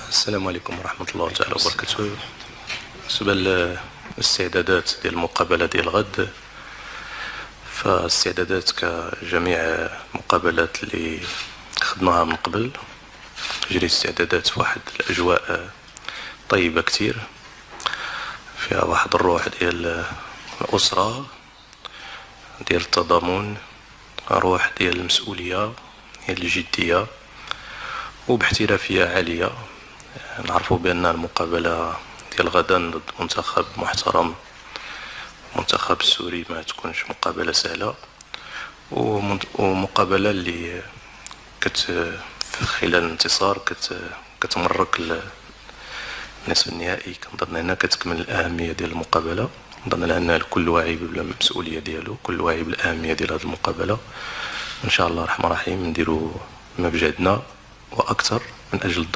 السلام عليكم ورحمة الله تعالى وبركاته. بالنسبة للاستعدادات ديال المقابلة ديال غد، فالاستعدادات كجميع المقابلات اللي خدناها من قبل تجري استعدادات في واحد الأجواء طيبة كتير، فيها واحد الروح ديال الأسرة، ديال التضامن، روح ديال المسؤولية، ديال الجدية، وباحترافية عالية. نعرفوا بأن المقابلة ديال غدا ضد منتخب محترم، المنتخب السوري، ما تكونش مقابلة سهلة، ومقابلة اللي خلال الانتصار كتمرك النصف النهائي. كنظن هنا كتكمل الأهمية ديال المقابلة. نظن أن كل واعي بالمسؤولية ديالو، كل واعي بالأهمية ديال هذه المقابلة. إن شاء الله الرحمن الرحيم نديروا ما بجهدنا وأكثر من أجل